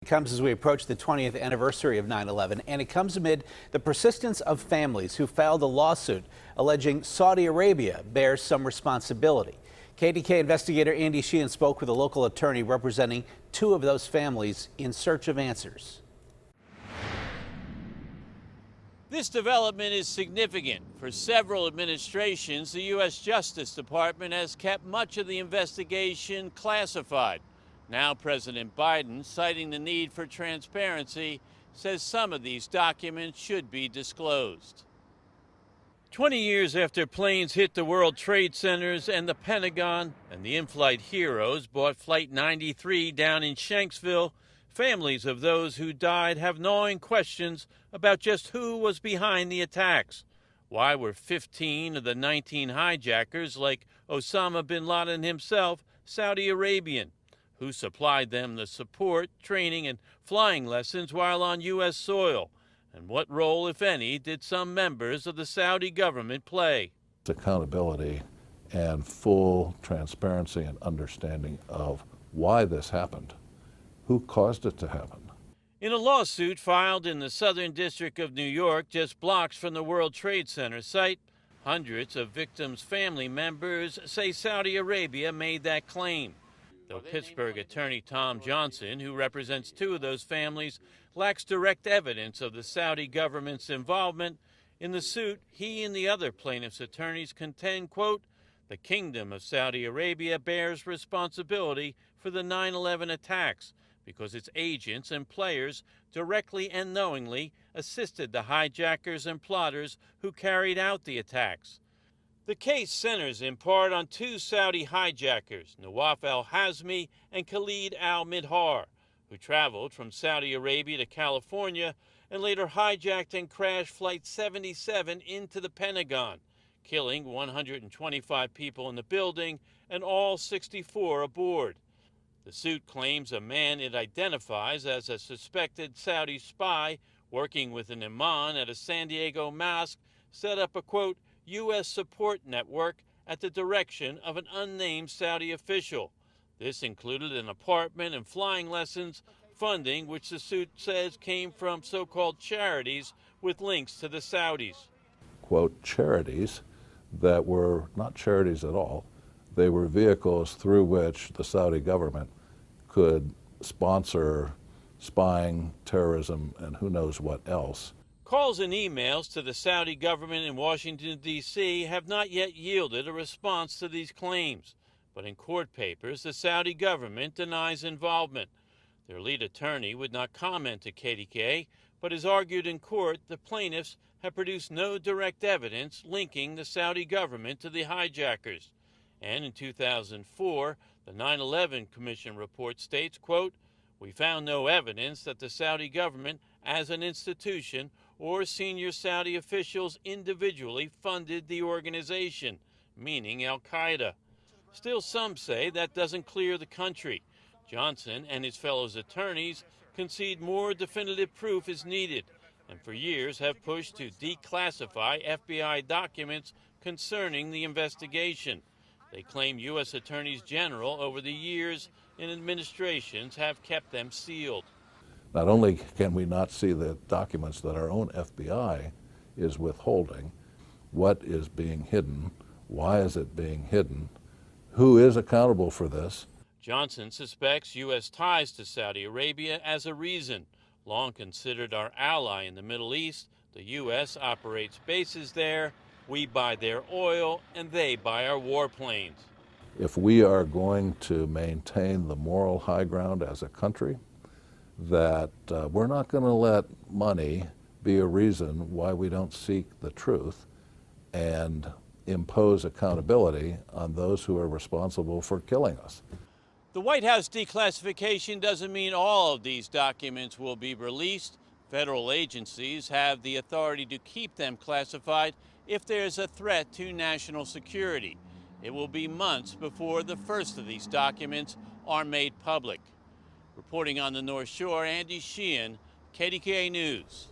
It comes as we approach the 20th anniversary of 9/11, and it comes amid the persistence of families who filed a lawsuit alleging Saudi Arabia bears some responsibility. KDKA investigator Andy Sheehan spoke with a local attorney representing two of those families in search of answers. This development is significant. For several administrations, the U.S. Justice Department has kept much of the investigation classified. Now President Biden, citing the need for transparency, says some of these documents should be disclosed. 20 years after planes hit the World Trade Centers and the Pentagon, and the in-flight heroes brought Flight 93 down in Shanksville, families of those who died have gnawing questions about just who was behind the attacks. Why were 15 of the 19 hijackers, like Osama bin Laden himself, Saudi Arabian? Who supplied them the support, training, and flying lessons while on U.S. soil? And what role, if any, did some members of the Saudi government play? Accountability and full transparency and understanding of why this happened, who caused it to happen. In a lawsuit filed in the Southern District of New York, just blocks from the World Trade Center site, hundreds of victims' family members say Saudi Arabia made that claim. Though Pittsburgh attorney Tom Johnson, who represents two of those families, lacks direct evidence of the Saudi government's involvement in the suit, he and the other plaintiffs' attorneys contend, quote, the Kingdom of Saudi Arabia bears responsibility for the 9/11 attacks because its agents and players directly and knowingly assisted the hijackers and plotters who carried out the attacks. The case centers in part on two Saudi hijackers, Nawaf al-Hazmi and Khalid al-Midhar, who traveled from Saudi Arabia to California and later hijacked and crashed Flight 77 into the Pentagon, killing 125 people in the building and all 64 aboard. The suit claims a man it identifies as a suspected Saudi spy working with an imam at a San Diego mosque set up a, quote, U.S. support network at the direction of an unnamed Saudi official. This included an apartment and flying lessons, funding which the suit says came from so-called charities with links to the Saudis. Quote, charities that were not charities at all. They were vehicles through which the Saudi government could sponsor spying, terrorism, and who knows what else. Calls and emails to the Saudi government in Washington, D.C. have not yet yielded a response to these claims. But in court papers, the Saudi government denies involvement. Their lead attorney would not comment to KDKA, but has argued in court the plaintiffs have produced no direct evidence linking the Saudi government to the hijackers. And in 2004, the 9/11 Commission report states, quote, we found no evidence that the Saudi government as an institution or senior Saudi officials individually funded the organization, meaning al-Qaeda. Still, some say that doesn't clear the country. Johnson and his fellow attorneys concede more definitive proof is needed, and for years have pushed to declassify FBI documents concerning the investigation. They claim U.S. attorneys general over the years and administrations have kept them sealed. Not only can we not see the documents that our own FBI is withholding, what is being hidden, why is it being hidden, who is accountable for this? Johnson suspects U.S. ties to Saudi Arabia as a reason. Long considered our ally in the Middle East, the U.S. operates bases there, we buy their oil, and they buy our warplanes. If we are going to maintain the moral high ground as a country, that we're not going to let money be a reason why we don't seek the truth and impose accountability on those who are responsible for killing us. The White House declassification doesn't mean all of these documents will be released. Federal agencies have the authority to keep them classified if there's a threat to national security. It will be months before the first of these documents are made public. Reporting on the North Shore, Andy Sheehan, KDKA News.